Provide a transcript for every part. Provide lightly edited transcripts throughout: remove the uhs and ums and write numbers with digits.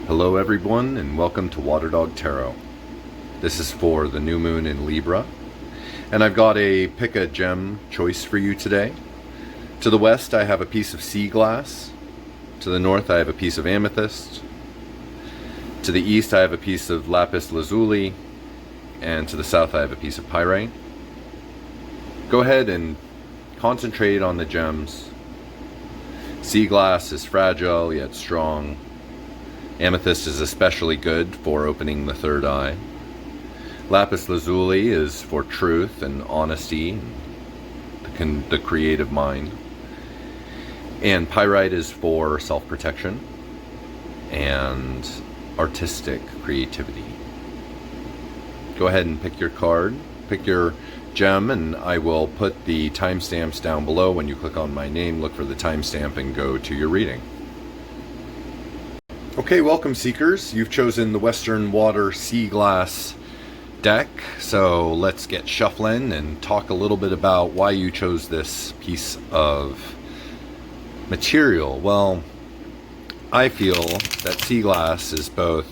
Hello everyone, and welcome to Waterdog Tarot. This is for the new moon in Libra, and I've got a pick a gem choice for you today. To the west I have a piece of sea glass, to the north I have a piece of amethyst, to the east I have a piece of lapis lazuli, and to the south I have a piece of pyrite. Go ahead and concentrate on the gems. Sea glass is fragile yet strong. Amethyst is especially good for opening the third eye. Lapis lazuli is for truth and honesty, the creative mind. And pyrite is for self-protection and artistic creativity. Go ahead and pick your card, pick your gem, and I will put the timestamps down below. When you click on my name, look for the timestamp and go to your reading. Okay, welcome seekers. You've chosen the Western Water Sea Glass deck, so let's get shuffling and talk a little bit about why you chose this piece of material. Well, I feel that sea glass is both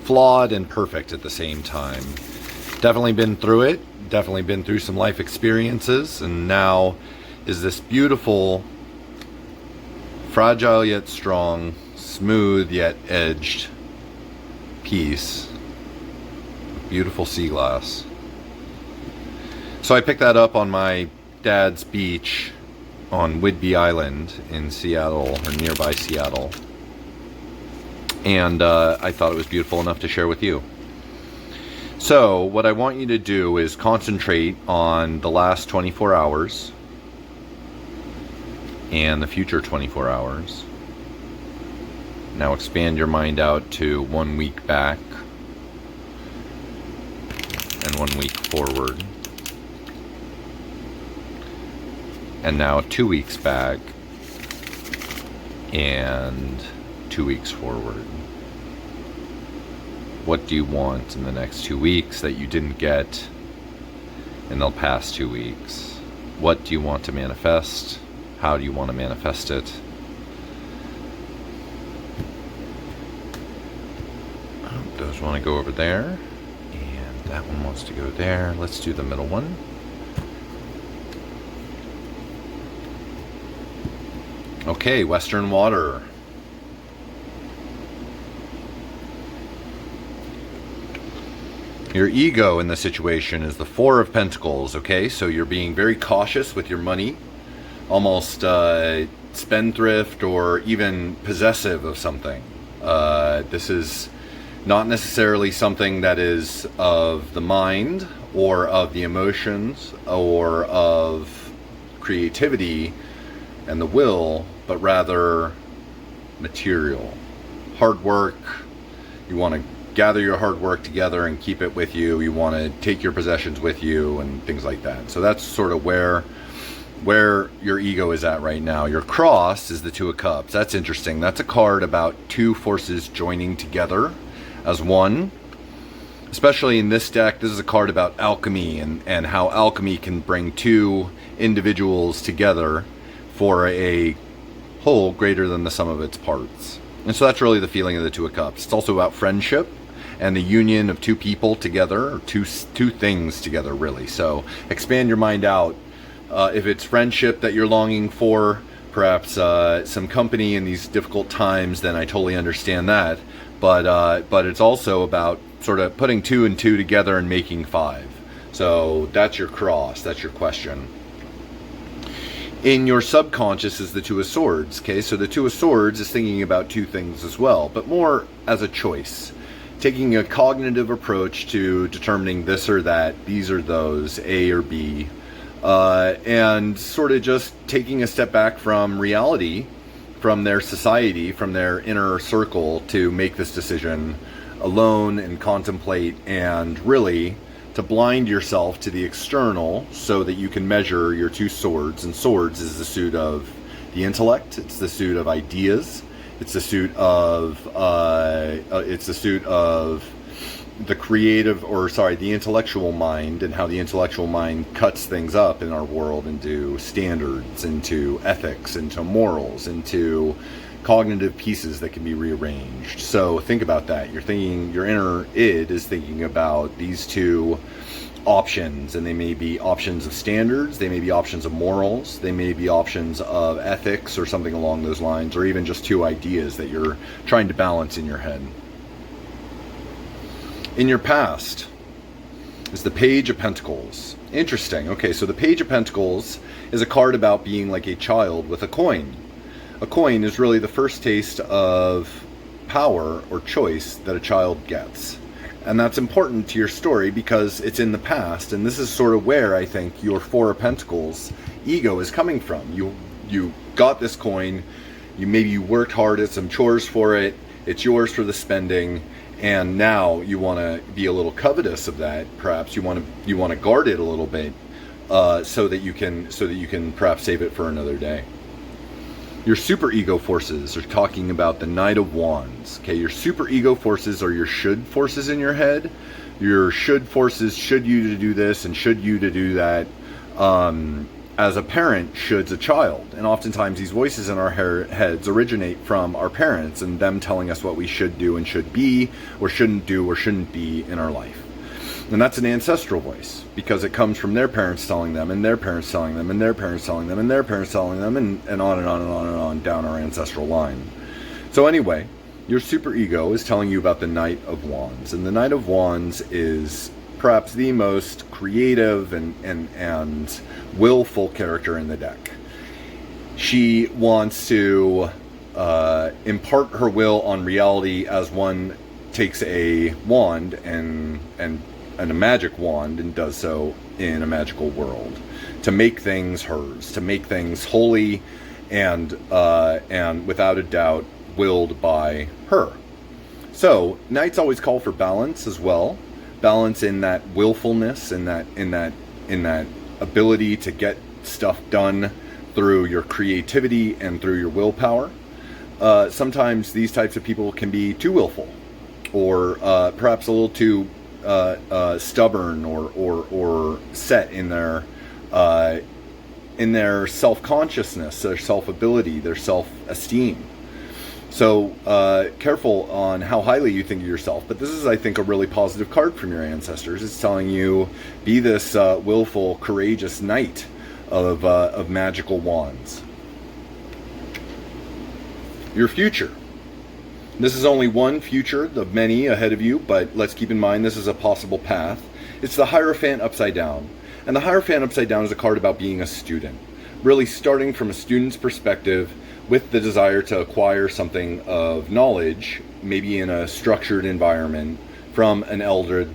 flawed and perfect at the same time. Definitely been through it, definitely been through some life experiences, and now is this beautiful, fragile yet strong, smooth yet edged piece of beautiful sea glass. So I picked that up on my dad's beach on Whidbey Island in Seattle, or nearby Seattle, and I thought it was beautiful enough to share with you. So what I want you to do is concentrate on the last 24 hours and the future 24 hours. Now expand your mind out to 1 week back and 1 week forward. And now 2 weeks back and 2 weeks forward. What do you want in the next 2 weeks that you didn't get in the past 2 weeks? What do you want to manifest? How do you want to manifest it? Those want to go over there, and that one wants to go there. Let's do the middle one. Okay, Western Water. Your ego in the situation is the Four of Pentacles, okay? So you're being very cautious with your money, almost spendthrift or even possessive of something. This is not necessarily something that is of the mind or of the emotions or of creativity and the will, but rather material. Hard work. You want to gather your hard work together and keep it with you. You want to take your possessions with you and things like that. So that's sort of where your ego is at right now. Your cross is the Two of Cups. That's interesting. That's a card about two forces joining together as one. Especially in this deck, this is a card about alchemy and how alchemy can bring two individuals together for a whole greater than the sum of its parts. And so that's really the feeling of the Two of Cups. It's also about friendship and the union of two people together, or two things together, really. So expand your mind out. If it's friendship that you're longing for, perhaps some company in these difficult times, then I totally understand that. But it's also about sort of putting two and two together and making five. So that's your cross, that's your question. In your subconscious is the Two of Swords, okay? So the Two of Swords is thinking about two things as well, but more as a choice. Taking a cognitive approach to determining this or that, these or those, A or B, and sort of just taking a step back from reality, from their society, from their inner circle to make this decision alone and contemplate, and really to blind yourself to the external so that you can measure your two swords. And swords is the suit of the intellect, it's the suit of ideas, it's the suit of the creative, the intellectual mind, and how the intellectual mind cuts things up in our world into standards, into ethics, into morals, into cognitive pieces that can be rearranged. So think about that. You're thinking, your inner id is thinking about these two options, and they may be options of standards, they may be options of morals, they may be options of ethics or something along those lines, or even just two ideas that you're trying to balance in your head. In your past is the Page of Pentacles. Interesting. Okay, so the Page of Pentacles is a card about being like a child with a coin. A coin is really the first taste of power or choice that a child gets. And that's important to your story because it's in the past, and this is sort of where I think your Four of Pentacles ego is coming from. You got this coin, maybe you worked hard at some chores for it, it's yours for the spending, and now you want to be a little covetous of that. Perhaps you want to guard it a little bit, so that you can perhaps save it for another day. Your super ego forces are talking about the Knight of Wands. Okay, your super ego forces are your should forces in your head. Your should forces, should you to do this and should you to do that. As a parent shoulds a child. And oftentimes these voices in our heads originate from our parents and them telling us what we should do and should be, or shouldn't do or shouldn't be in our life. And that's an ancestral voice, because it comes from their parents telling them, and their parents telling them, and their parents telling them, and their parents telling them, and on and on and on and on down our ancestral line. So anyway, your superego is telling you about the Knight of Wands. And the Knight of Wands is perhaps the most creative and willful character in the deck. She wants to impart her will on reality as one takes a wand and a magic wand and does so in a magical world, to make things hers, to make things holy and without a doubt willed by her. So knights always call for balance as well, balance in that willfulness, in that ability to get stuff done through your creativity and through your willpower. Sometimes these types of people can be too willful, or perhaps a little too stubborn or set in their self-consciousness, their self-ability, their self-esteem. So careful on how highly you think of yourself. But this is, I think, a really positive card from your ancestors. It's telling you, be this willful, courageous knight of magical wands. Your future. This is only one future of many ahead of you, but let's keep in mind this is a possible path. It's the Hierophant upside down. And the Hierophant upside down is a card about being a student. Really starting from a student's perspective with the desire to acquire something of knowledge, maybe in a structured environment, from an elder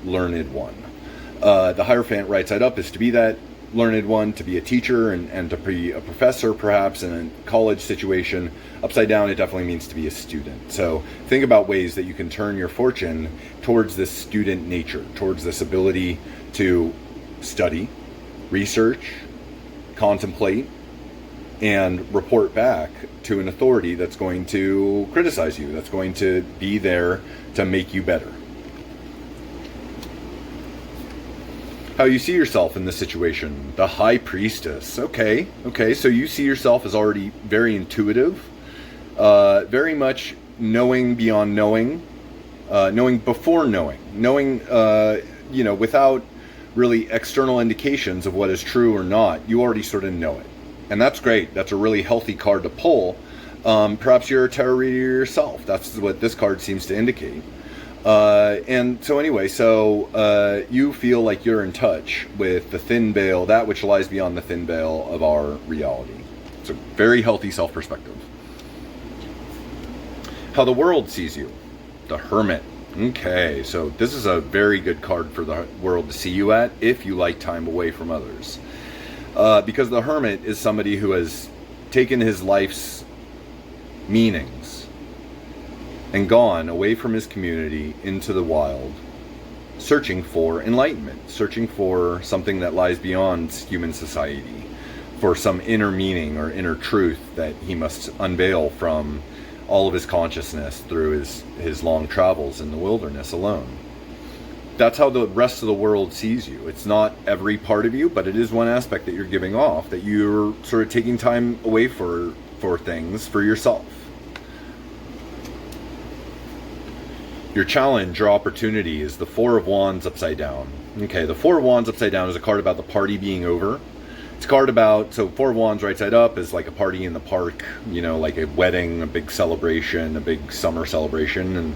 learned one. The Hierophant right side up is to be that learned one, to be a teacher and to be a professor perhaps in a college situation. Upside down, it definitely means to be a student. So think about ways that you can turn your fortune towards this student nature, towards this ability to study, research, contemplate, and report back to an authority that's going to criticize you, that's going to be there to make you better. How you see yourself in this situation. The High Priestess. Okay, so you see yourself as already very intuitive, very much knowing beyond knowing, knowing before knowing, without really external indications of what is true or not. You already sort of know it. And that's great. That's a really healthy card to pull. Perhaps you're a tarot reader yourself. That's what this card seems to indicate. And so anyway, you feel like you're in touch with the thin veil, that which lies beyond the thin veil of our reality. It's a very healthy self-perspective. How the world sees you. The Hermit. Okay, so this is a very good card for the world to see you at if you like time away from others. Because the Hermit is somebody who has taken his life's meanings and gone away from his community into the wild, searching for enlightenment, searching for something that lies beyond human society, for some inner meaning or inner truth that he must unveil from all of his consciousness through his long travels in the wilderness alone. That's how the rest of the world sees you. It's not every part of you, but it is one aspect that you're giving off, that you're sort of taking time away for things for yourself. Your challenge or opportunity is the Four of Wands upside down. Okay, the Four of Wands upside down is a card about the party being over. It's a card about, so Four of Wands right side up is like a party in the park, you know, like a wedding, a big celebration, a big summer celebration.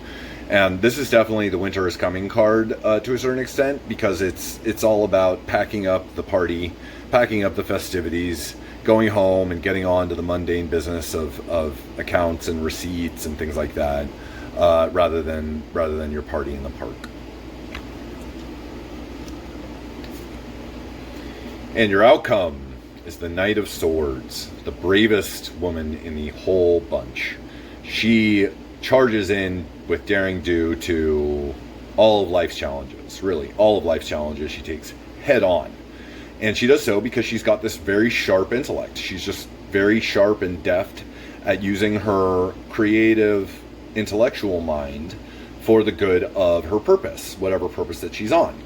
And this is definitely the winter is coming card to a certain extent, because it's all about packing up the party, packing up the festivities, going home and getting on to the mundane business of accounts and receipts and things like that. Rather than your party in the park. And your outcome is the Knight of Swords, the bravest woman in the whole bunch. She charges in with daring do to all of life's challenges, really, all of life's challenges she takes head on. And she does so because she's got this very sharp intellect. She's just very sharp and deft at using her creative intellectual mind for the good of her purpose, whatever purpose that she's on.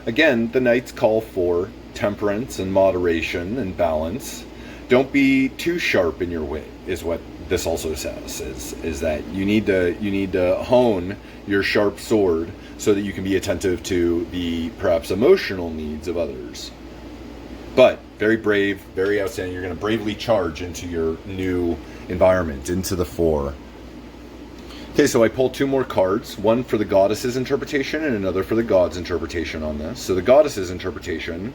Again, the knights call for temperance and moderation and balance. Don't be too sharp in your wit, is what this also says, is that you need to hone your sharp sword so that you can be attentive to the perhaps emotional needs of others. But very brave, very outstanding. You're going to bravely charge into your new environment, into the Four. Okay, so I pulled two more cards, one for the goddess's interpretation and another for the god's interpretation on this. So the goddess's interpretation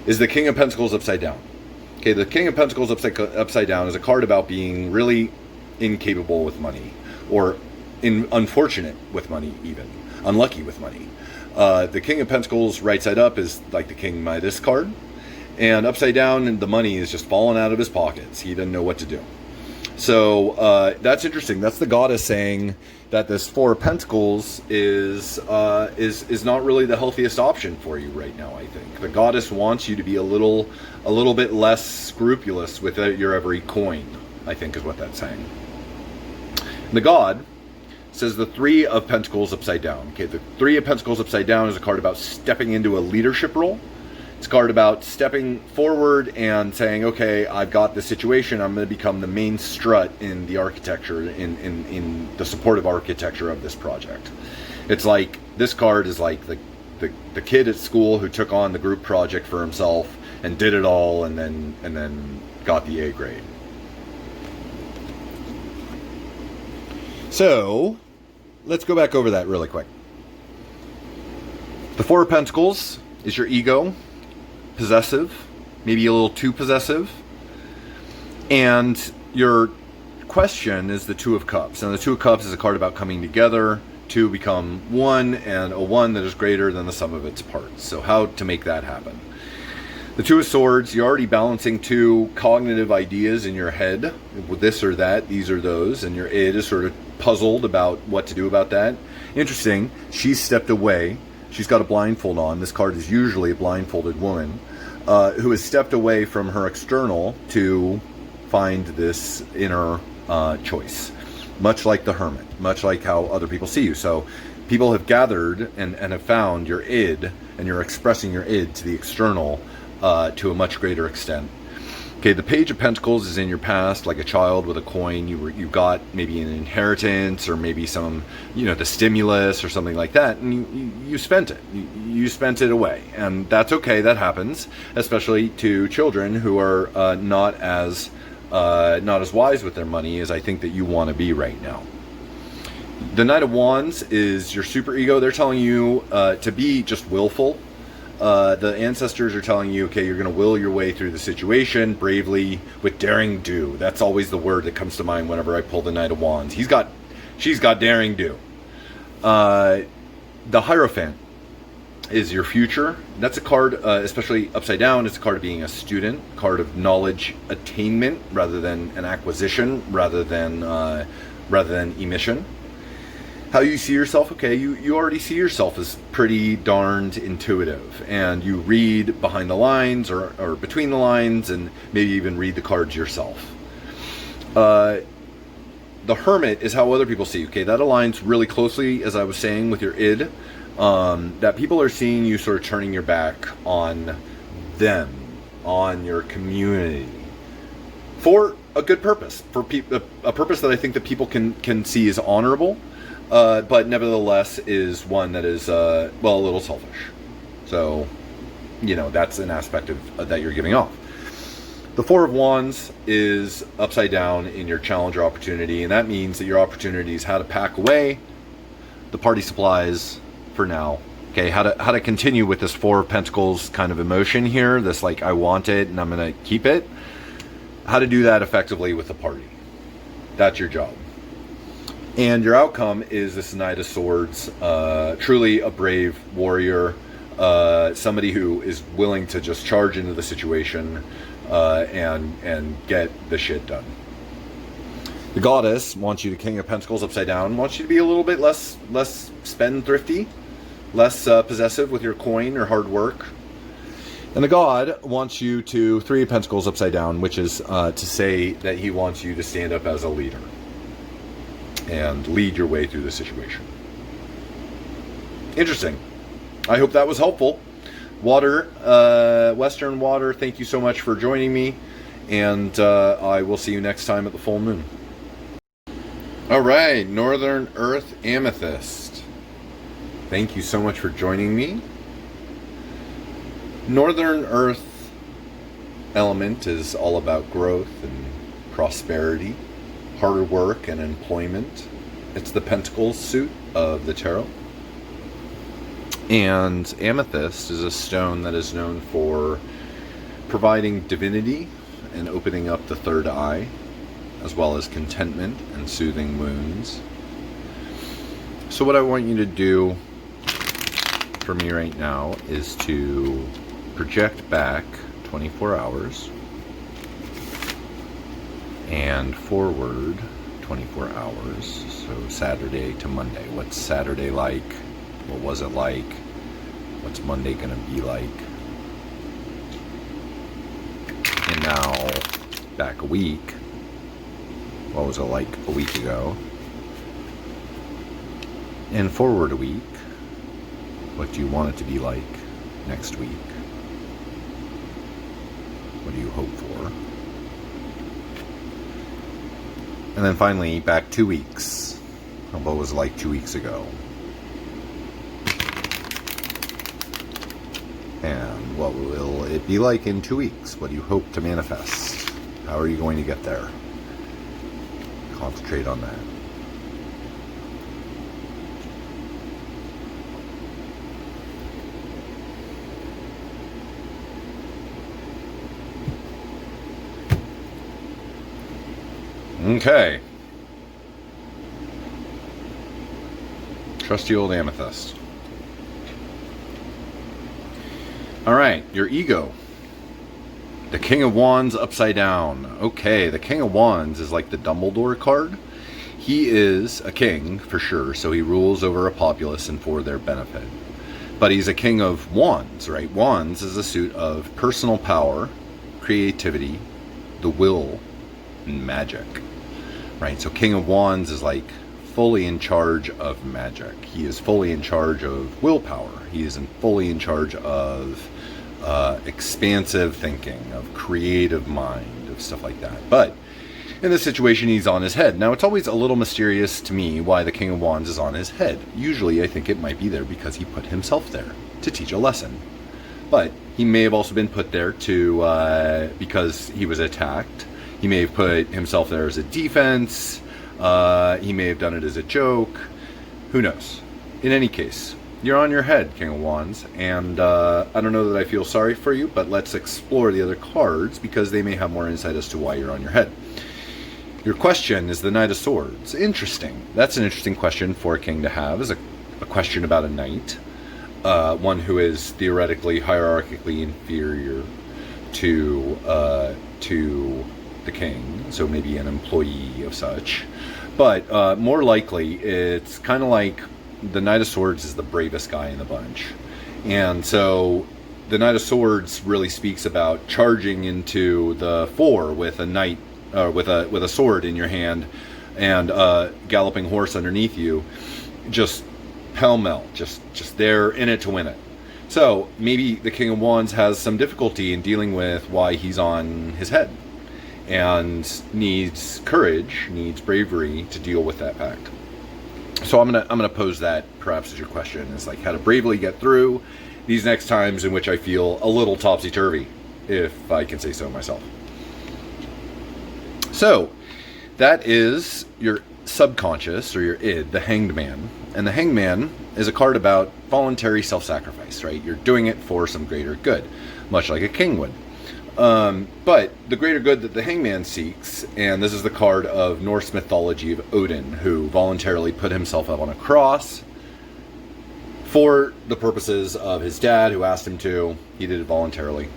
is the King of Pentacles upside down. Okay, the King of Pentacles upside down is a card about being really incapable with money, or unfortunate with money even, unlucky with money. The King of Pentacles right side up is like the King Midas card, and upside down the money is just falling out of his pockets. He doesn't know what to do. So that's interesting. That's the goddess saying that this Four of Pentacles is not really the healthiest option for you right now. I think the goddess wants you to be a little bit less scrupulous with your every coin, I think is what that's saying. The god says the Three of Pentacles upside down. Okay, the Three of Pentacles upside down is a card about stepping into a leadership role. It's a card about stepping forward and saying, okay, I've got this situation. I'm going to become the main strut in the architecture, in the supportive architecture of this project. It's like, this card is like the kid at school who took on the group project for himself and did it all and then got the A grade. So, let's go back over that really quick. The Four of Pentacles is your ego. Possessive, maybe a little too possessive. And your question is the Two of Cups. And the Two of Cups is a card about coming together to become one, and a one that is greater than the sum of its parts. So how to make that happen. The Two of Swords, you're already balancing two cognitive ideas in your head, this or that, these or those, and your id is sort of puzzled about what to do about that. Interesting, she's stepped away. She's got a blindfold on. This card is usually a blindfolded woman who has stepped away from her external to find this inner choice. Much like the hermit, much like how other people see you. So people have gathered and have found your id, and you're expressing your id to the external to a much greater extent. Okay, the Page of Pentacles is in your past, like a child with a coin. You got maybe an inheritance, or maybe some, the stimulus or something like that, and you spent it. You spent it away, and that's okay. That happens, especially to children who are not as wise with their money as I think that you want to be right now. The Knight of Wands is your superego. They're telling you to be just willful. The ancestors are telling you, okay, you're going to will your way through the situation bravely with daring do. That's always the word that comes to mind whenever I pull the Knight of Wands. She's got daring do. The Hierophant is your future. That's a card, especially upside down, it's a card of being a student, card of knowledge attainment rather than an acquisition, rather than emission. How you see yourself, okay, you already see yourself as pretty darned intuitive, and you read behind the lines or between the lines, and maybe even read the cards yourself. The Hermit is how other people see you. Okay, that aligns really closely, as I was saying, with your id, that people are seeing you sort of turning your back on them, on your community. For a good purpose for a purpose that I think that people can see as honorable, but nevertheless is one that is a little selfish. So, that's an aspect of that you're giving off. The Four of Wands is upside down in your challenger opportunity, and that means that your opportunity is how to pack away the party supplies for now. Okay, how to continue with this Four of Pentacles kind of emotion here, this like I want it and I'm gonna keep it. How to do that effectively with the party. That's your job. And your outcome is this Knight of Swords, truly a brave warrior, somebody who is willing to just charge into the situation and get the shit done. The Goddess wants you to King of Pentacles upside down, wants you to be a little bit less spendthrifty, less possessive with your coin or hard work. And the God wants you to Three of Pentacles upside down, which is to say that he wants you to stand up as a leader and lead your way through the situation. Interesting. I hope that was helpful. Water, Western Water, thank you so much for joining me, and I will see you next time at the full moon. All right, Northern Earth Amethyst. Thank you so much for joining me. Northern Earth element is all about growth and prosperity, hard work and employment. It's the Pentacles suit of the tarot. And amethyst is a stone that is known for providing divinity and opening up the third eye, as well as contentment and soothing wounds. So what I want you to do for me right now is to project back 24 hours and forward 24 hours. So Saturday to Monday. What's Saturday like? What was it like? What's Monday going to be like? And now, back a week. What was it like a week ago? And forward a week. What do you want it to be like next week? What do you hope for? And then finally, back 2 weeks. What was it like 2 weeks ago? And what will it be like in 2 weeks? What do you hope to manifest? How are you going to get there? Concentrate on that. Okay. Trusty old amethyst. All right, your ego. The King of Wands upside down. Okay, the King of Wands is like the Dumbledore card. He is a king, for sure, so he rules over a populace and for their benefit. But he's a King of Wands, right? Wands is a suit of personal power, creativity, the will, and magic, right? So King of Wands is like fully in charge of magic. He is fully in charge of willpower. He is fully in charge of expansive thinking, of creative mind, of stuff like that. But in this situation, he's on his head. Now, it's always a little mysterious to me why the King of Wands is on his head. Usually, I think it might be there because he put himself there to teach a lesson. But he may have also been put there to because he was attacked. He may have put himself there as a defense. He may have done it as a joke. Who knows? In any case, you're on your head, King of Wands, and I don't know that I feel sorry for you, but let's explore the other cards because they may have more insight as to why you're on your head. Your question is the Knight of Swords. Interesting. That's an interesting question for a king to have, is a question about a knight, one who is theoretically hierarchically inferior to the king, so maybe an employee of such. But more likely, it's kind of like the Knight of Swords is the bravest guy in the bunch. And so the Knight of Swords really speaks about charging into the fore with a knight, with a sword in your hand and a galloping horse underneath you, just pell-mell, just there in it to win it. So maybe the King of Wands has some difficulty in dealing with why he's on his head. and needs courage, needs bravery to deal with that fact. So I'm gonna pose that perhaps as your question, is like how to bravely get through these next times in which I feel a little topsy-turvy, if I can say so myself. So that is your subconscious, or your id, the Hanged Man. And the Hanged Man is a card about voluntary self-sacrifice, right? You're doing it for some greater good, much like a king would. But the greater good that the Hangman seeks, and this is the card of Norse mythology of Odin, who voluntarily put himself up on a cross for the purposes of his dad, who asked him to. He did it voluntarily.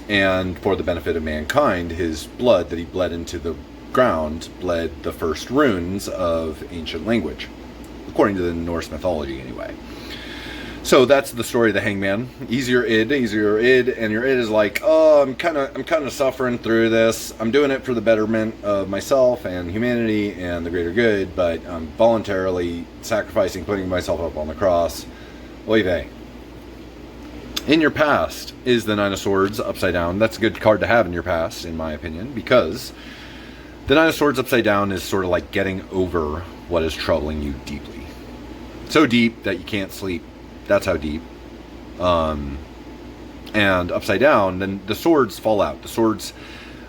And for the benefit of mankind, his blood that he bled into the ground bled the first runes of ancient language, according to the Norse mythology anyway. So that's the story of the Hangman. Easier id, and your id is like, oh, I'm kind of suffering through this. I'm doing it for the betterment of myself and humanity and the greater good, but I'm voluntarily sacrificing, putting myself up on the cross. Oy vey. In your past is the Nine of Swords upside down. That's a good card to have in your past, in my opinion, because the Nine of Swords upside down is sort of like getting over what is troubling you deeply. So deep that you can't sleep. That's how deep. And upside down, then the swords fall out. The swords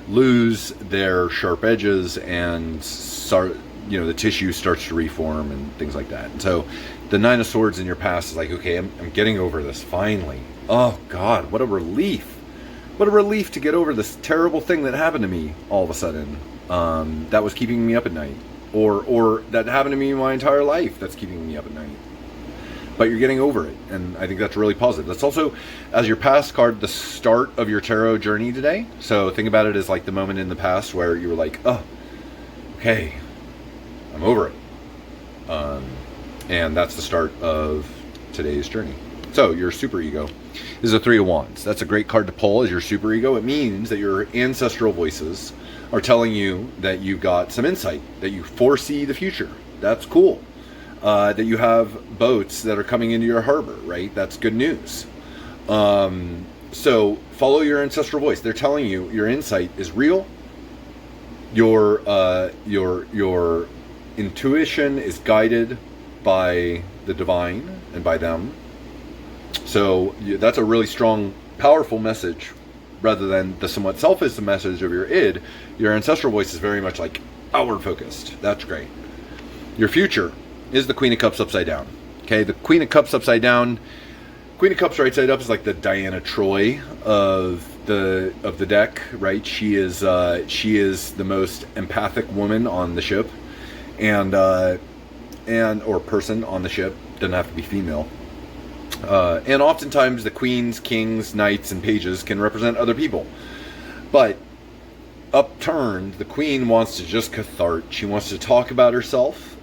lose their sharp edges and start, the tissue starts to reform and things like that. And so the Nine of Swords in your past is like, okay, I'm getting over this finally. Oh God, what a relief. What a relief to get over this terrible thing that happened to me all of a sudden. That was keeping me up at night. Or that happened to me my entire life that's keeping me up at night. But you're getting over it, and I think that's really positive. That's also, as your past card, the start of your tarot journey today. So think about it as like the moment in the past where you were like, oh, okay, I'm over it. And that's the start of today's journey. So your superego is a Three of Wands. That's a great card to pull as your superego. It means that your ancestral voices are telling you that you've got some insight, that you foresee the future. That's cool. That you have boats that are coming into your harbor, right? That's good news. So follow your ancestral voice. They're telling you your insight is real. Your intuition is guided by the divine and by them. So that's a really strong, powerful message, rather than the somewhat selfish message of your id. Your ancestral voice is very much like outward focused. That's great. Your future is the Queen of Cups upside down. Okay, the Queen of Cups upside down. Queen of Cups right side up is like the Diana Troy of the deck, right? She is the most empathic woman on the ship, and or person on the ship. Doesn't have to be female. And oftentimes the queens, kings, knights, and pages can represent other people, but upturned, the queen wants to just cathart. She wants to talk about herself.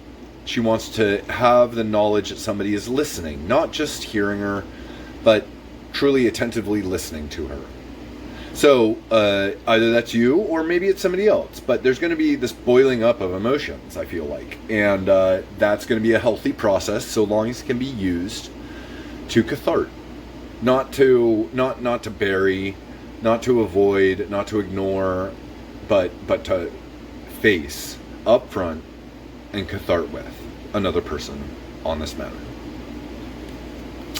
She wants to have the knowledge that somebody is listening, not just hearing her, but truly attentively listening to her. So either that's you or maybe it's somebody else, but there's going to be this boiling up of emotions, I feel like, and that's going to be a healthy process so long as it can be used to cathart, not to bury, not to avoid, not to ignore, but to face up front and cathart with another person on this matter.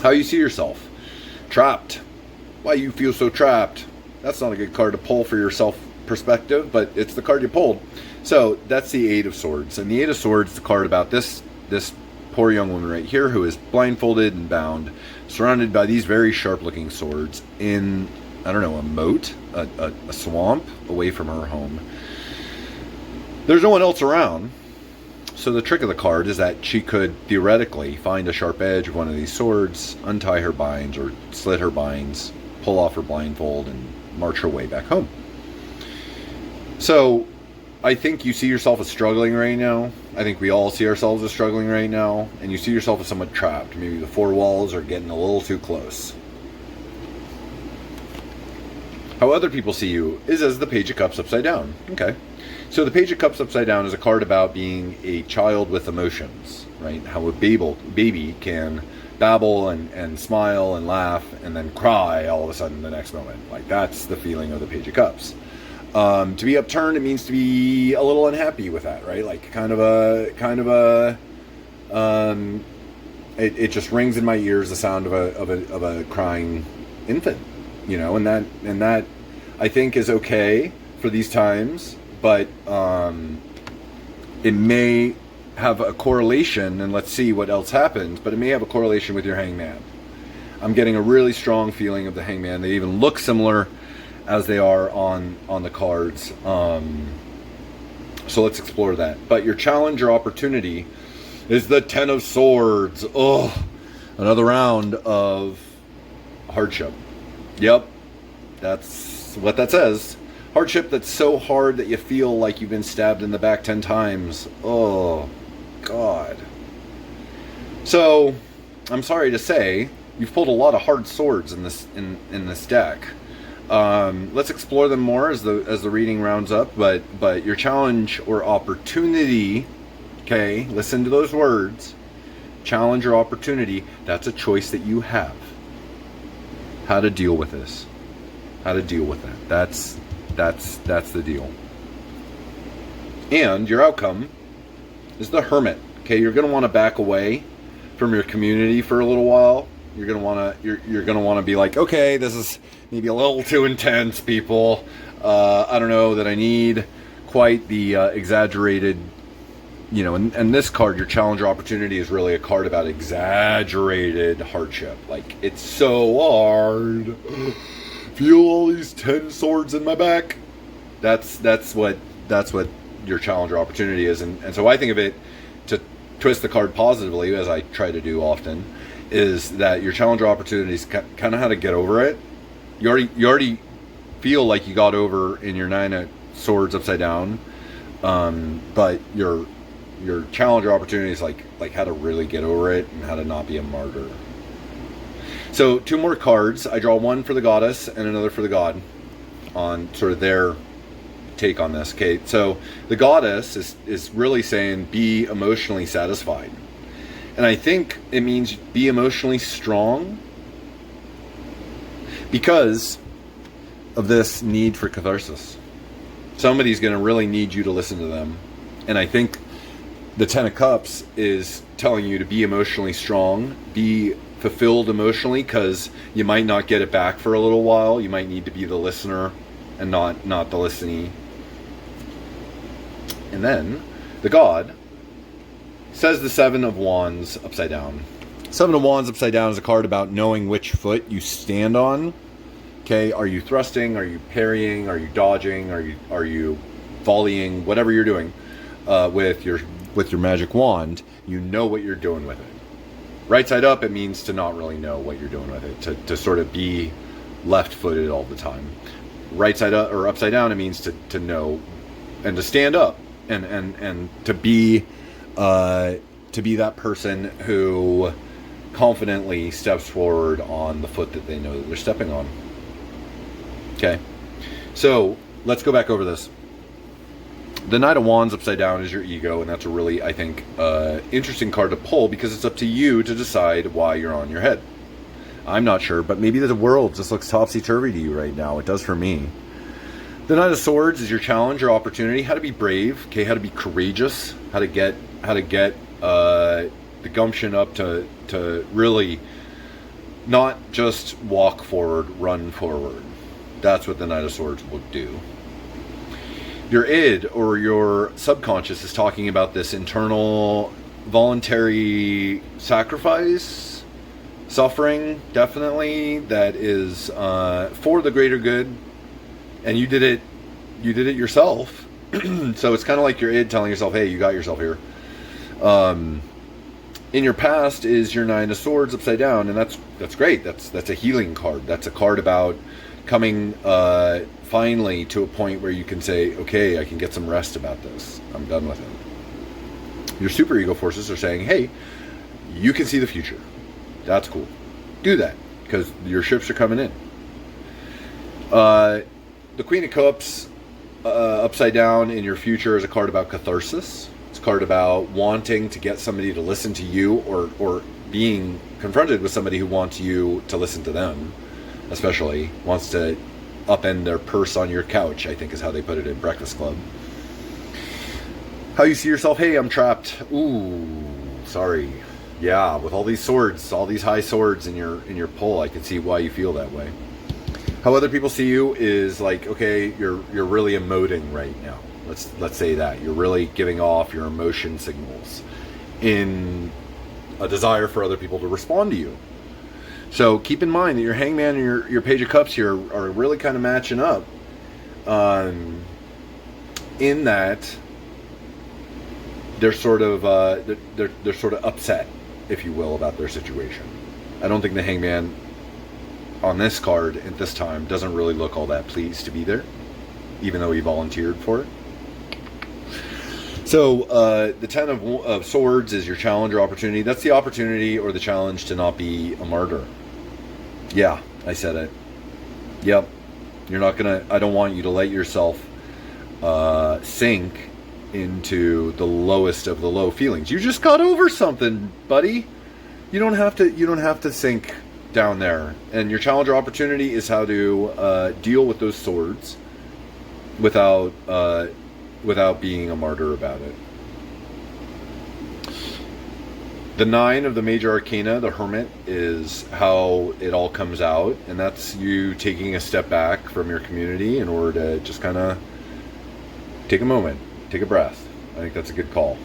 How you see yourself. Trapped. Why you feel so trapped. That's not a good card to pull for your self perspective, but it's the card you pulled. So that's the Eight of Swords. And the Eight of Swords is the card about this poor young woman right here who is blindfolded and bound, surrounded by these very sharp looking swords in, I don't know, a moat, a swamp away from her home. There's no one else around. So the trick of the card is that she could theoretically find a sharp edge of one of these swords, untie her binds or slit her binds, pull off her blindfold, and march her way back home. So I think you see yourself as struggling right now. I think we all see ourselves as struggling right now. And you see yourself as somewhat trapped. Maybe the four walls are getting a little too close. How other people see you is as the Page of Cups upside down. Okay. So the Page of Cups upside down is a card about being a child with emotions, right? How a baby can babble and smile and laugh and then cry all of a sudden the next moment. Like, that's the feeling of the Page of Cups. To be upturned, it means to be a little unhappy with that, right? Like it just rings in my ears the sound of a crying infant, and that I think is okay for these times, but it may have a correlation, and let's see what else happens, but it may have a correlation with your hangman. I'm getting a really strong feeling of the hangman. They even look similar as they are on the cards. So let's explore that. But your challenge or opportunity is the Ten of Swords. Oh, another round of hardship. Yep, that's what that says. Hardship that's so hard that you feel like you've been stabbed in the back 10 times. Oh, God. So, I'm sorry to say, you've pulled a lot of hard swords in this deck. Let's explore them more as the reading rounds up. But your challenge or opportunity, okay, listen to those words. Challenge or opportunity, that's a choice that you have. How to deal with this. How to deal with that. That's the deal. And your outcome is the Hermit. Okay, you're going to want to back away from your community for a little while. You're going to want to be like, okay, this is maybe a little too intense, people. I don't know that I need quite the exaggerated, and this card, your challenge or opportunity, is really a card about exaggerated hardship. Like, it's so hard. Feel all these 10 swords in my back. That's what your challenge or opportunity is, and so I think of it, to twist the card positively, as I try to do often, is that your challenge or opportunity is kind of how to get over it. You already feel like you got over in your 9 of Swords upside down, but your challenge or opportunity is like how to really get over it and how to not be a martyr. So 2 more cards. I draw one for the goddess and another for the god on sort of their take on this. Okay, so the goddess is really saying be emotionally satisfied. And I think it means be emotionally strong because of this need for catharsis. Somebody's going to really need you to listen to them. And I think the 10 of Cups is telling you to be emotionally strong, be fulfilled emotionally, because you might not get it back for a little while. You might need to be the listener and not the listenee. And then the god says the 7 of Wands upside down. 7 of Wands upside down is a card about knowing which foot you stand on. Okay, are you thrusting? Are you parrying? Are you dodging? Are you volleying? Whatever you're doing with your magic wand, you know what you're doing with it. Right side up, it means to not really know what you're doing with it, to sort of be left-footed all the time. Right side up or upside down, it means to know and to stand up and to be that person who confidently steps forward on the foot that they know that they're stepping on. Okay, so let's go back over this. The Knight of Wands upside down is your ego, and that's a really, I think, interesting card to pull, because it's up to you to decide why you're on your head. I'm not sure, but maybe the world just looks topsy-turvy to you right now. It does for me. The Knight of Swords is your challenge or opportunity. How to be brave, okay? How to be courageous. How to get the gumption up to really not just walk forward, run forward. That's what the Knight of Swords will do. Your id, or your subconscious, is talking about this internal voluntary sacrifice, suffering, definitely, that is for the greater good, and you did it yourself. So it's kind of like your id telling yourself, hey, you got yourself here. In your past is your 9 of Swords upside down, and that's great. That's a healing card. That's a card about coming finally to a point where you can say, okay, I can get some rest about this. I'm done with it. Your superego forces are saying, hey, you can see the future. That's cool. Do that, because your ships are coming in. The Queen of Cups upside down in your future is a card about catharsis. It's a card about wanting to get somebody to listen to you, or being confronted with somebody who wants you to listen to them, especially wants to upend their purse on your couch, I think is how they put it in Breakfast Club. How you see yourself? Hey, I'm trapped. Ooh, sorry. Yeah, with all these swords, all these high swords in your pull, I can see why you feel that way. How other people see you is like, okay, you're really emoting right now. Let's say that you're really giving off your emotion signals in a desire for other people to respond to you. So keep in mind that your Hangman and your Page of Cups here are really kind of matching up. In that they're sort of they're sort of upset, if you will, about their situation. I don't think the Hangman on this card at this time doesn't really look all that pleased to be there, even though he volunteered for it. So the Ten of Swords is your challenge or opportunity. That's the opportunity or the challenge to not be a martyr. Yeah, I said it. Yep. You're not gonna. I don't want you to let yourself sink into the lowest of the low feelings. You just got over something, buddy. You don't have to. You don't have to sink down there. And your challenge or opportunity is how to deal with those swords without being a martyr about it. The 9 of the major arcana, the Hermit, is how it all comes out, and that's you taking a step back from your community in order to just kind of take a moment, take a breath. I think that's a good call.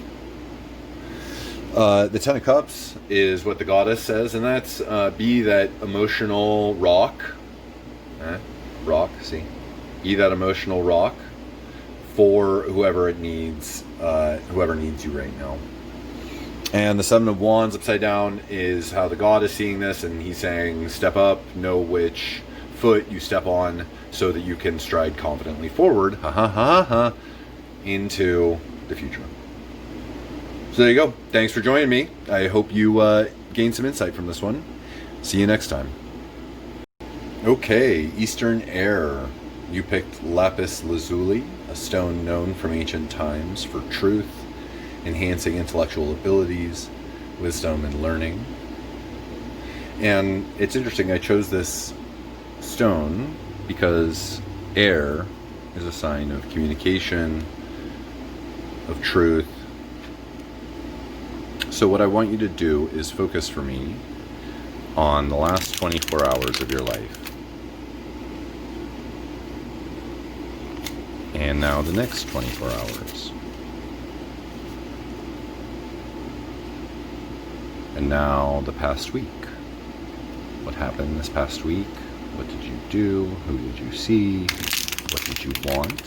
The Ten of Cups is what the goddess says, and that's be that emotional rock. Rock, see? Be that emotional rock for whoever it needs, whoever needs you right now. And the Seven of Wands upside down is how the god is seeing this, and he's saying, step up, know which foot you step on so that you can stride confidently forward, into the future. So there you go. Thanks for joining me. I hope you gained some insight from this one. See you next time. Okay, Eastern Air. You picked lapis lazuli, a stone known from ancient times for truth, enhancing intellectual abilities, wisdom, and learning. And it's interesting, I chose this stone because air is a sign of communication, of truth. So what I want you to do is focus for me on the last 24 hours of your life. And now the next 24 hours. And now the past week. What happened this past week? What did you do? Who did you see? What did you want?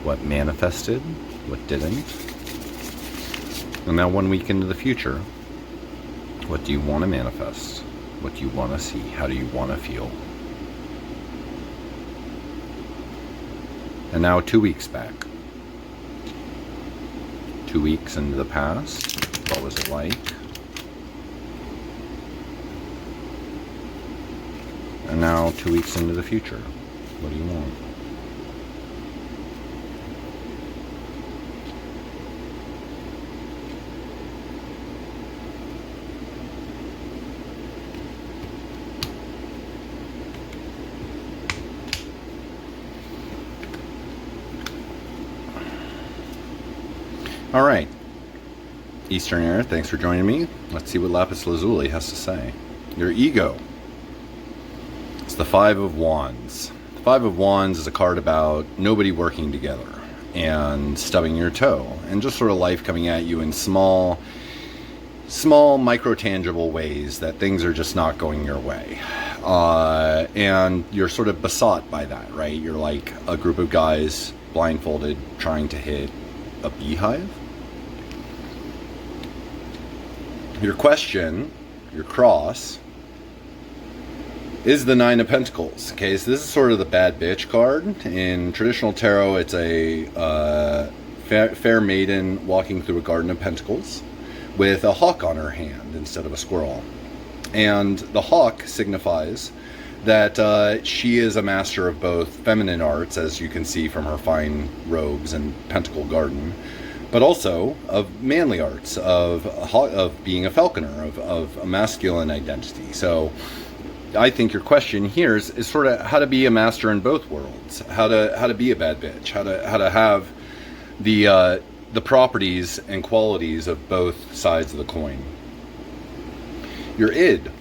What manifested? What didn't? And now 1 week into the future. What do you want to manifest? What do you want to see? How do you want to feel? And now 2 weeks back. 2 weeks into the past. What was it like? And now 2 weeks into the future. What do you want? All right. Eastern Air, thanks for joining me. Let's see what lapis lazuli has to say. Your ego. It's the Five of Wands. The Five of Wands is a card about nobody working together and stubbing your toe and just sort of life coming at you in small micro-tangible ways that things are just not going your way. And you're sort of besought by that, right? You're like a group of guys blindfolded trying to hit a beehive. Your question, your cross, is the Nine of Pentacles. Okay, so this is sort of the bad bitch card. In traditional tarot, it's a fair maiden walking through a garden of pentacles with a hawk on her hand instead of a squirrel. And the hawk signifies that she is a master of both feminine arts, as you can see from her fine robes and pentacle garden, but also of manly arts, of being a falconer, of a masculine identity. So I think your question here is sort of how to be a master in both worlds, how to be a bad bitch, how to have the properties and qualities of both sides of the coin. Your id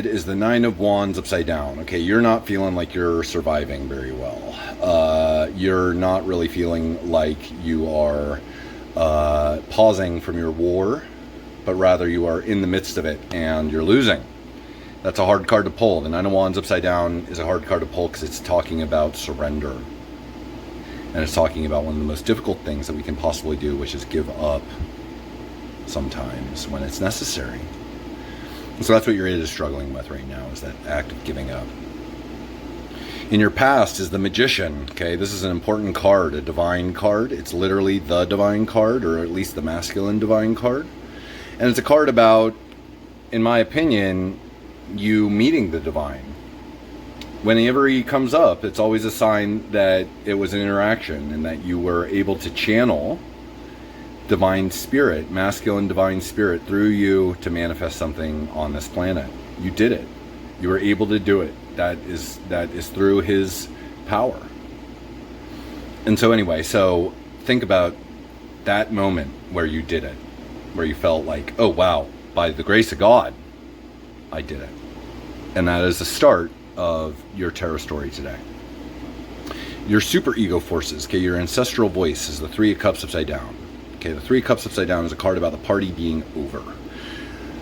is the Nine of Wands upside down. Okay, you're not feeling like you're surviving very well. You're not really feeling like you are pausing from your war, but rather you are in the midst of it and you're losing. That's a hard card to pull. The Nine of Wands upside down is a hard card to pull because it's talking about surrender. And it's talking about one of the most difficult things that we can possibly do, which is give up sometimes when it's necessary. And so that's what your id is struggling with right now, is that act of giving up. In your past is the Magician. Okay, this is an important card, a divine card. It's literally the divine card, or at least the masculine divine card. And it's a card about, in my opinion, you meeting the divine. Whenever he comes up, it's always a sign that it was an interaction and that you were able to channel divine spirit, masculine divine spirit, through you to manifest something on this planet. You did it. You were able to do it. That is through his power. And so anyway, so think about that moment where you did it, where you felt like, oh wow, by the grace of God, I did it. And that is the start of your tarot story today. Your super ego forces, okay, your ancestral voice is the Three of Cups upside down. Okay, the Three of Cups upside down is a card about the party being over.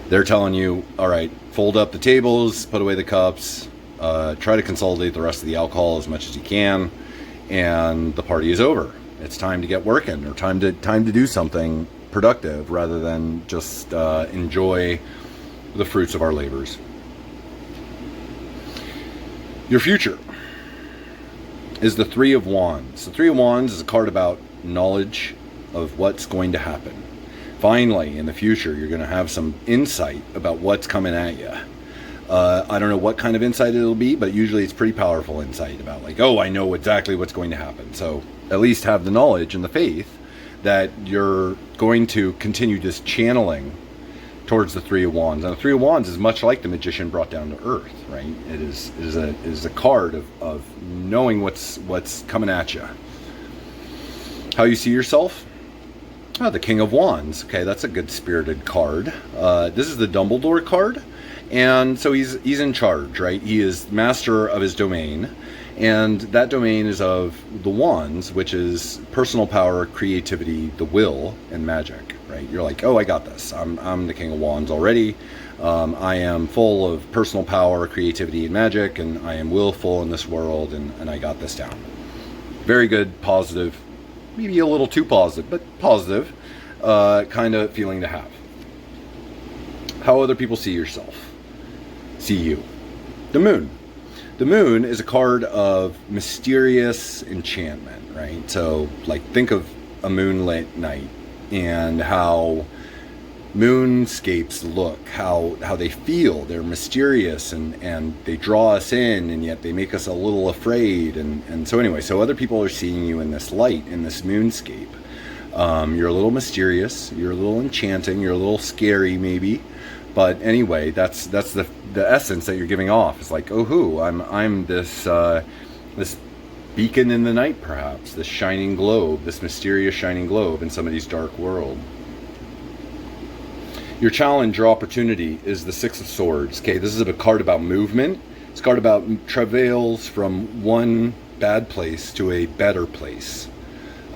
They're telling you, all right, fold up the tables, put away the cups, try to consolidate the rest of the alcohol as much as you can, and the party is over. It's time to get working, or time to do something productive rather than just enjoy the fruits of our labors. Your future is the Three of Wands. The Three of Wands is a card about knowledge of what's going to happen. Finally, in the future, you're going to have some insight about what's coming at you. I don't know what kind of insight it'll be, but usually it's pretty powerful insight about like, oh, I know exactly what's going to happen. So at least have the knowledge and the faith that you're going to continue this channeling towards the Three of Wands. And the Three of Wands is much like the Magician brought down to earth, right? It is a card of knowing what's coming at you. How you see yourself? Oh, the King of Wands. Okay, that's a good spirited card. This is the Dumbledore card, and so he's in charge, right? He is master of his domain, and that domain is of the wands, which is personal power, creativity, the will, and magic, right? You're like, oh, I got this. I'm the King of Wands already. I am full of personal power, creativity, and magic, and I am willful in this world, and I got this down. Very good, positive, maybe a little too positive, but positive kind of feeling to have. How other people see you. The Moon. The Moon is a card of mysterious enchantment, right? So, like, think of a moonlit night and how moonscapes look, how they feel. They're mysterious and they draw us in, and yet they make us a little afraid. And so anyway, so other people are seeing you in this light, in this moonscape. You're a little mysterious, you're a little enchanting, you're a little scary maybe. But anyway, that's the essence that you're giving off. It's like, oh, I'm this this beacon in the night, perhaps, this shining globe, this mysterious shining globe in somebody's dark world. Your challenge or opportunity is the Six of Swords. Okay, this is a card about movement. It's a card about travails from one bad place to a better place.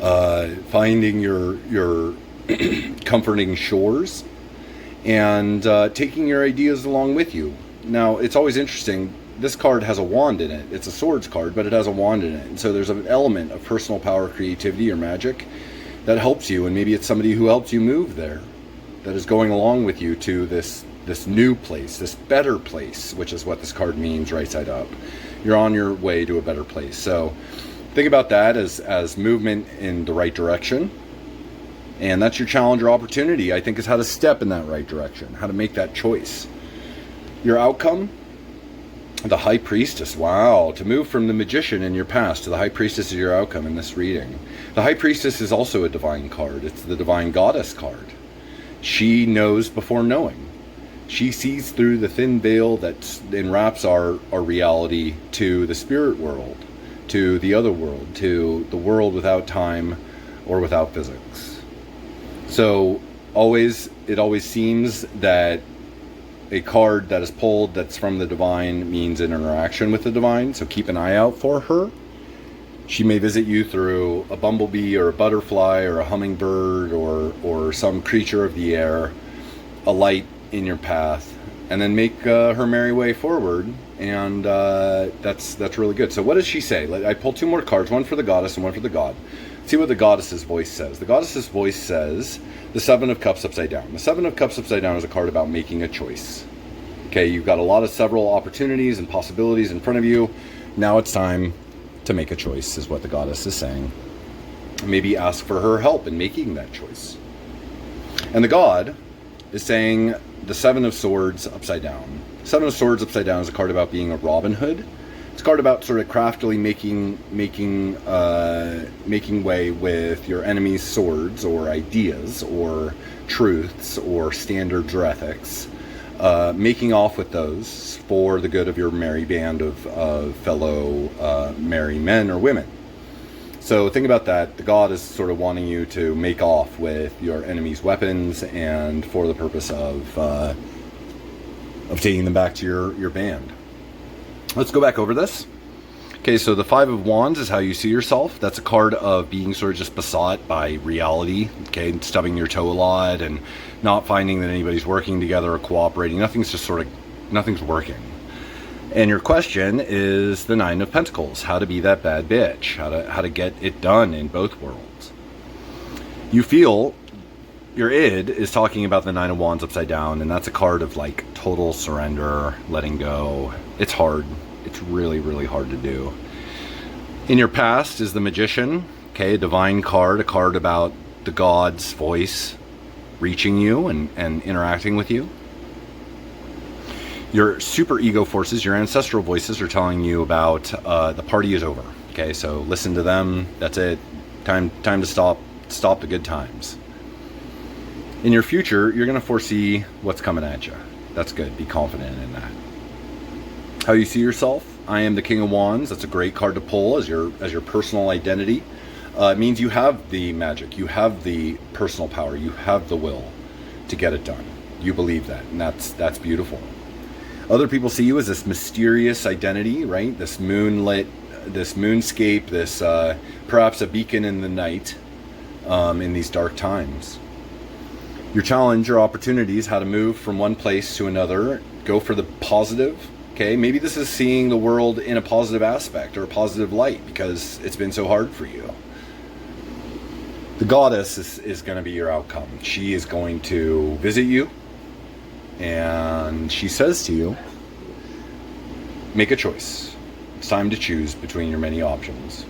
Finding your comforting shores and taking your ideas along with you. Now, it's always interesting. This card has a wand in it. It's a swords card, but it has a wand in it. And so there's an element of personal power, creativity, or magic that helps you. And maybe it's somebody who helps you move there, that is going along with you to this new place, this better place, which is what this card means right side up. You're on your way to a better place. So think about that as movement in the right direction. And that's your challenge or opportunity, I think, is how to step in that right direction, how to make that choice. Your outcome, the High Priestess. Wow, to move from the Magician in your past to the High Priestess is your outcome in this reading. The High Priestess is also a divine card. It's the Divine Goddess card. She knows before knowing. She sees through the thin veil that enwraps our reality to the spirit world, to the other world, to the world without time or without physics. So it always seems that a card that is pulled that's from the divine means an interaction with the divine, so keep an eye out for her. She may visit you through a bumblebee or a butterfly or a hummingbird or some creature of the air, a light in your path, and then make her merry way forward. And that's really good. So what does she say? I pulled two more cards, one for the goddess and one for the god. See what the goddess's voice says. The goddess's voice says the Seven of Cups upside down. The Seven of Cups upside down is a card about making a choice. Okay, you've got a lot of several opportunities and possibilities in front of you. Now it's time to make a choice, is what the goddess is saying. Maybe ask for her help in making that choice. And the god is saying the Seven of Swords upside down. Seven of Swords upside down is a card about being a Robin Hood. It's a card about sort of craftily making way with your enemy's swords or ideas or truths or standards or ethics. Making off with those for the good of your merry band of fellow merry men or women. So think about that. The god is sort of wanting you to make off with your enemy's weapons and for the purpose of taking them back to your band. Let's go back over this. Okay, so the Five of Wands is how you see yourself. That's a card of being sort of just besought by reality, okay, stubbing your toe a lot and not finding that anybody's working together or cooperating. Nothing's working. And your question is the Nine of Pentacles, how to be that bad bitch, how to get it done in both worlds. You feel your id is talking about the Nine of Wands upside down, and that's a card of like total surrender, letting go. It's hard. It's really, really hard to do. In your past is the Magician, okay, a divine card, a card about the god's voice reaching you and interacting with you. Your super ego forces, your ancestral voices are telling you about the party is over. Okay, so listen to them. That's it. Time to stop the good times. In your future, you're going to foresee what's coming at you. That's good. Be confident in that. How you see yourself? I am the King of Wands. That's a great card to pull as your personal identity. It means you have the magic, you have the personal power, you have the will to get it done. You believe that, and that's beautiful. Other people see you as this mysterious identity, right? This moonlit, this moonscape, this perhaps a beacon in the night in these dark times. Your challenge, your opportunities, how to move from one place to another. Go for the positive. Okay, maybe this is seeing the world in a positive aspect or a positive light because it's been so hard for you. The goddess is going to be your outcome. She is going to visit you, and she says to you, make a choice. It's time to choose between your many options.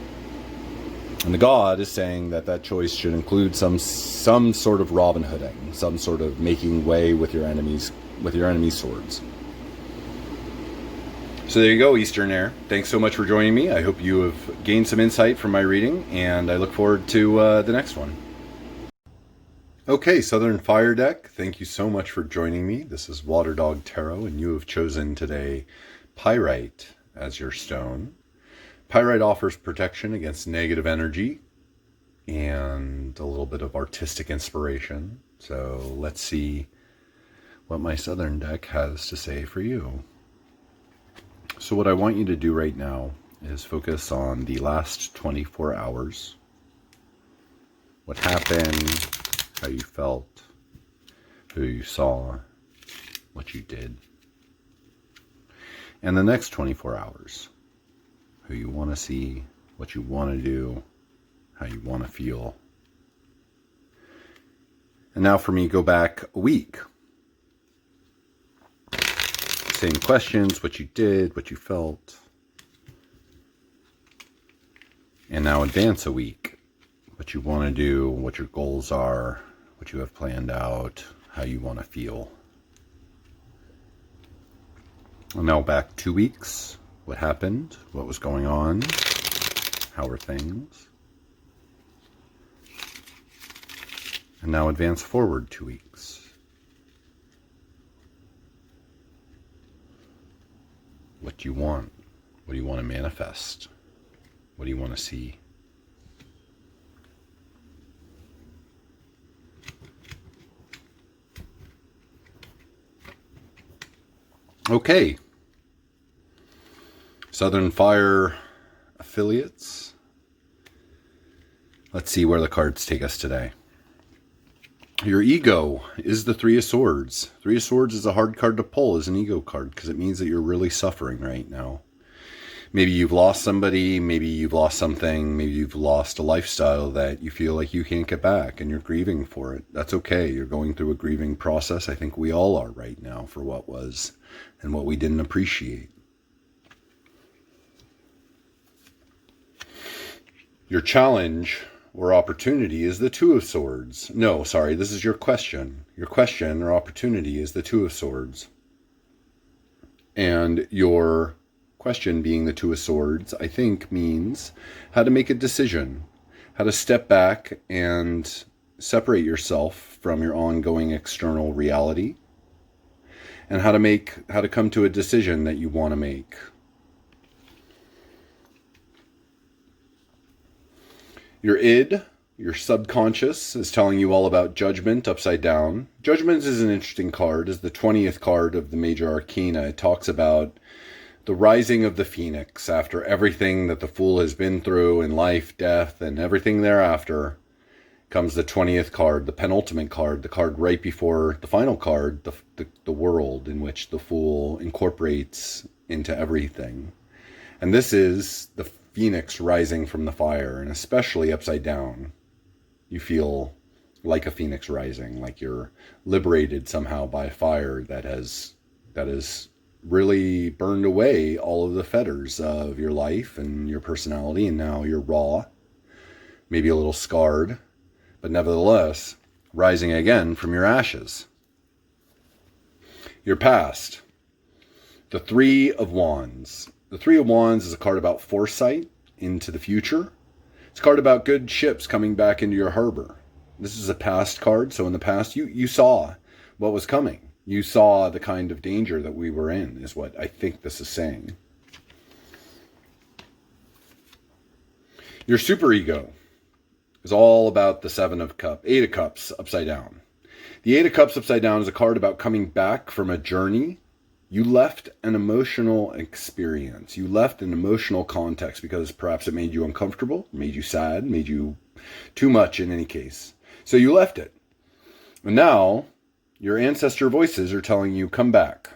And the god is saying that choice should include some sort of Robin Hooding, some sort of making way with your enemies swords. So there you go, Eastern Air. Thanks so much for joining me. I hope you have gained some insight from my reading, and I look forward to the next one. Okay, Southern Fire Deck, thank you so much for joining me. This is Water Dog Tarot, and you have chosen today pyrite as your stone. Pyrite offers protection against negative energy and a little bit of artistic inspiration. So let's see what my Southern deck has to say for you. So what I want you to do right now is focus on the last 24 hours. What happened, how you felt, who you saw, what you did. And the next 24 hours, who you want to see, what you want to do, how you want to feel. And now for me, go back a week. Same questions, what you did, what you felt. And now advance a week. What you want to do, what your goals are, what you have planned out, how you want to feel. And now back 2 weeks. What happened? What was going on? How are things? And now advance forward 2 weeks. what you want. What do you want to manifest? What do you want to see? Okay. Southern Fire affiliates. Let's see where the cards take us today. Your ego is the Three of Swords. Three of Swords is a hard card to pull as an ego card because it means that you're really suffering right now. Maybe you've lost somebody, maybe you've lost something, maybe you've lost a lifestyle that you feel like you can't get back and you're grieving for it. That's okay. You're going through a grieving process. I think we all are right now for what was and what we didn't appreciate. Your challenge or opportunity is the Two of Swords. No, sorry, this is your question. Your question or opportunity is the Two of Swords. And your question being the Two of Swords, I think means how to make a decision, how to step back and separate yourself from your ongoing external reality, and how to come to a decision that you want to make. Your id, your subconscious, is telling you all about Judgment upside down. Judgment is an interesting card. It's the 20th card of the major arcana. It talks about the rising of the phoenix after everything that the fool has been through in life, death, and everything thereafter. Comes the 20th card, the penultimate card, the card right before the final card, the world in which the fool incorporates into everything. And this is the phoenix rising from the fire, and especially upside down. You feel like a phoenix rising, like you're liberated somehow by fire that has really burned away all of the fetters of your life and your personality, and now you're raw, maybe a little scarred, but nevertheless rising again from your ashes. Your past. The Three of Wands. The Three of Wands is a card about foresight into the future. It's a card about good ships coming back into your harbor. This is a past card, so in the past you saw what was coming. You saw the kind of danger that we were in, is what I think this is saying. Your superego is all about the Eight of Cups upside down. The Eight of Cups upside down is a card about coming back from a journey. You left an emotional experience. You left an emotional context because perhaps it made you uncomfortable, made you sad, made you too much in any case. So you left it. And now your ancestor voices are telling you, come back.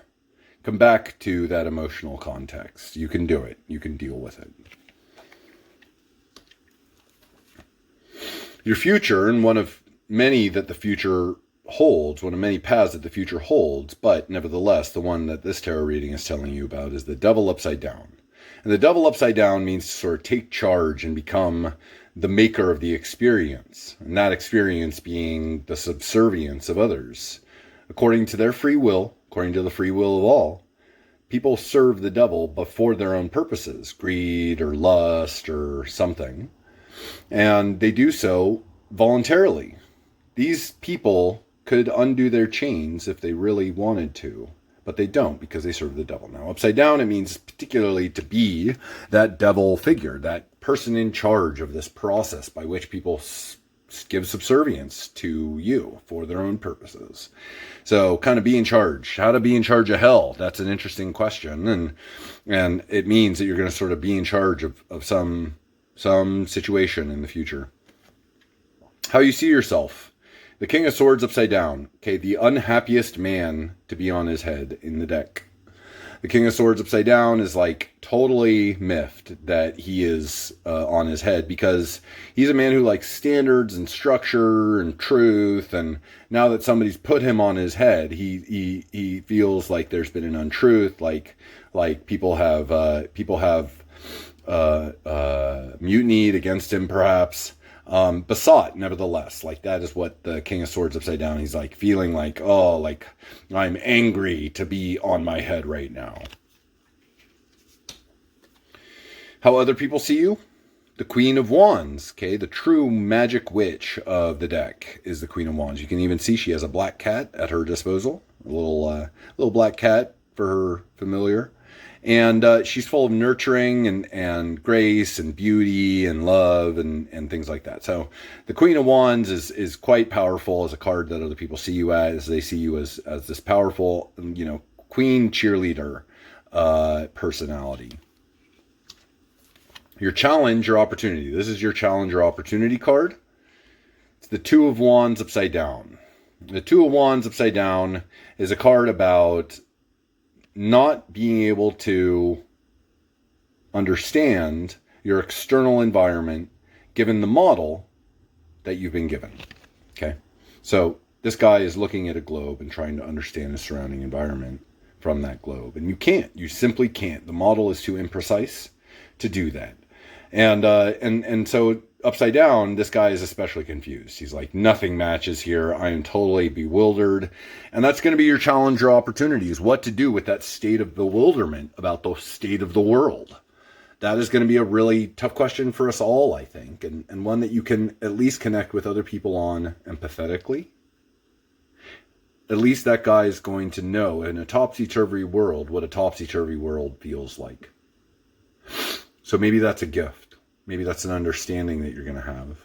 Come back to that emotional context. You can do it. You can deal with it. Your future, and one of many that the future holds, one of many paths that the future holds, but nevertheless, the one that this tarot reading is telling you about is the Devil upside down. And the Devil upside down means to sort of take charge and become the maker of the experience, and that experience being the subservience of others. According to their free will, according to the free will of all, people serve the devil but for their own purposes, greed or lust or something, and they do so voluntarily. These people could undo their chains if they really wanted to, but they don't because they serve the devil. Now, upside down, it means particularly to be that devil figure, that person in charge of this process by which people give subservience to you for their own purposes. So kind of be in charge. How to be in charge of hell? That's an interesting question. And it means that you're going to sort of be in charge of some situation in the future. How you see yourself. The King of Swords upside down. Okay, the unhappiest man to be on his head in the deck. The King of Swords upside down is like totally miffed that he is on his head because he's a man who likes standards and structure and truth. And now that somebody's put him on his head, he feels like there's been an untruth, like people have mutinied against him, perhaps. Besought, nevertheless. Like, that is what the King of Swords upside down, he's like feeling like, oh, like I'm angry to be on my head right now. How other people see you? The Queen of Wands, okay? The true magic witch of the deck is the Queen of Wands. You can even see she has a black cat at her disposal. A little black cat for her familiar. And she's full of nurturing and grace and beauty and love and things like that. So the Queen of Wands is quite powerful as a card that other people see you as. They see you as this powerful, queen cheerleader personality. Your challenge or opportunity. This is your challenge or opportunity card. It's the Two of Wands upside down. The Two of Wands upside down is a card about not being able to understand your external environment given the model that you've been given. Okay? So this guy is looking at a globe and trying to understand the surrounding environment from that globe. And you can't. You simply can't. The model is too imprecise to do that. And so upside down, this guy is especially confused. He's like, nothing matches here. I am totally bewildered. And that's going to be your challenge or opportunity, is what to do with that state of bewilderment about the state of the world. That is going to be a really tough question for us all, I think, and one that you can at least connect with other people on empathetically. At least that guy is going to know in a topsy-turvy world what a topsy-turvy world feels like. So maybe that's a gift. Maybe that's an understanding that you're going to have.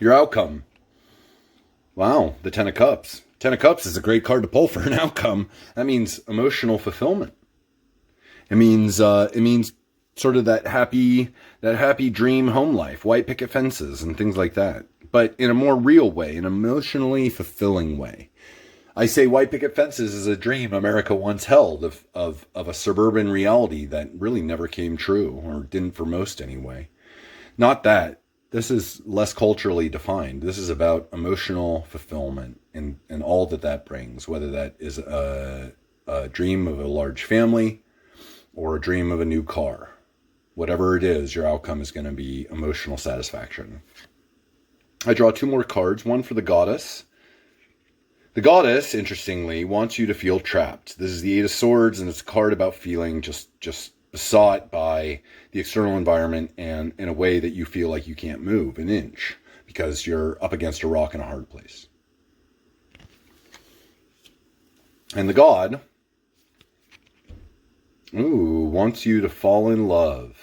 Your outcome. Wow, the Ten of Cups. Ten of Cups is a great card to pull for an outcome. That means emotional fulfillment. It means sort of that happy dream home life, white picket fences and things like that. But in a more real way, an emotionally fulfilling way. I say white picket fences is a dream America once held of a suburban reality that really never came true, or didn't for most anyway. Not that. This is less culturally defined. This is about emotional fulfillment and all that brings, whether that is a dream of a large family or a dream of a new car. Whatever it is, your outcome is going to be emotional satisfaction. I draw two more cards, one for the Goddess. The Goddess, interestingly, wants you to feel trapped. This is the Eight of Swords, and it's a card about feeling just besought by the external environment and in a way that you feel like you can't move an inch because you're up against a rock in a hard place. And the God wants you to fall in love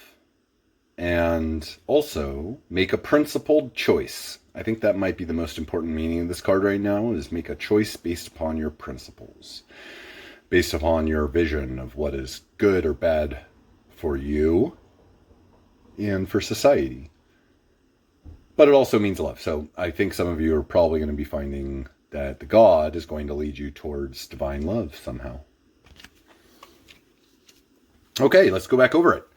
and also make a principled choice. I think that might be the most important meaning of this card right now, is make a choice based upon your principles, based upon your vision of what is good or bad for you and for society. But it also means love. So I think some of you are probably going to be finding that the God is going to lead you towards divine love somehow. Okay, let's go back over it.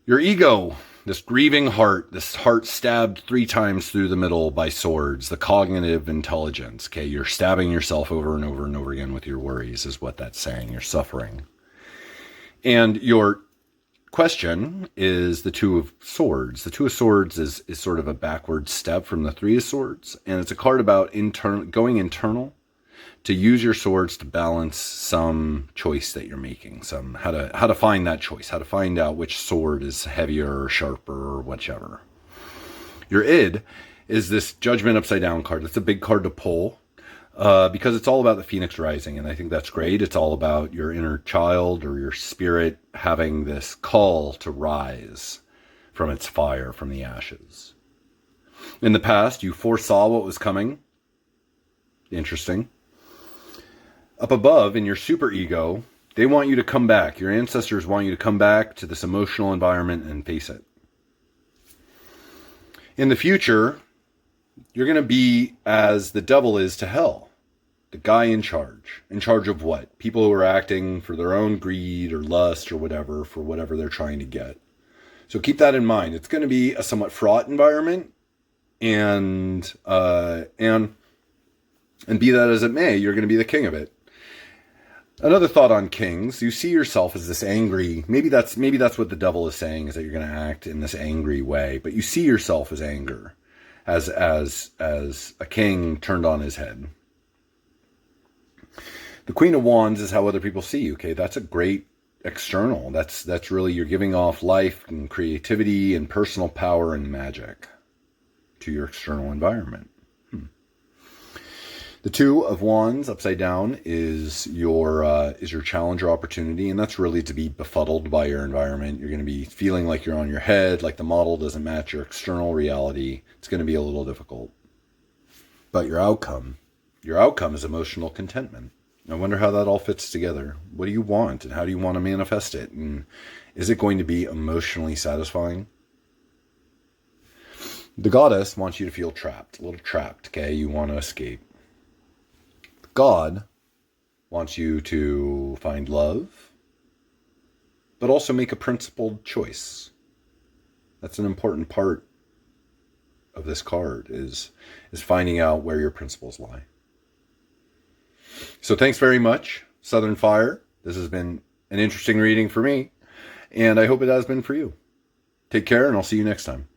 Your ego, this grieving heart, this heart stabbed 3 times through the middle by swords, the cognitive intelligence. Okay, you're stabbing yourself over and over and over again with your worries is what that's saying. You're suffering. And your question is the Two of Swords. The Two of Swords is sort of a backward step from the Three of Swords. And it's a card about going internal, to use your swords to balance some choice that you're making, how to find that choice, how to find out which sword is heavier or sharper or whichever. Your id is this Judgment upside down card. It's a big card to pull because it's all about the Phoenix rising, and I think that's great. It's all about your inner child or your spirit having this call to rise from its fire, from the ashes. In the past, you foresaw what was coming. Interesting. Up above, in your superego, they want you to come back. Your ancestors want you to come back to this emotional environment and face it. In the future, you're going to be as the devil is to hell. The guy in charge. In charge of what? People who are acting for their own greed or lust or whatever, for whatever they're trying to get. So keep that in mind. It's going to be a somewhat fraught environment, and be that as it may, you're going to be the king of it. Another thought on kings: you see yourself as this angry. Maybe that's what the devil is saying, is that you're going to act in this angry way. But you see yourself as anger, as a king turned on his head. The Queen of Wands is how other people see you. Okay, that's a great external. That's really, you're giving off life and creativity and personal power and magic to your external environment. The The Two of Wands upside down is your challenge or opportunity, and that's really to be befuddled by your environment. You're going to be feeling like you're on your head, like the model doesn't match your external reality. It's going to be a little difficult. But your outcome is emotional contentment. I wonder how that all fits together. What do you want, and how do you want to manifest it? And is it going to be emotionally satisfying? The Goddess wants you to feel trapped, a little trapped, okay? You want to escape. God wants you to find love, but also make a principled choice. That's an important part of this card, is finding out where your principles lie. So thanks very much, Southern Fire. This has been an interesting reading for me, and I hope it has been for you. Take care, and I'll see you next time.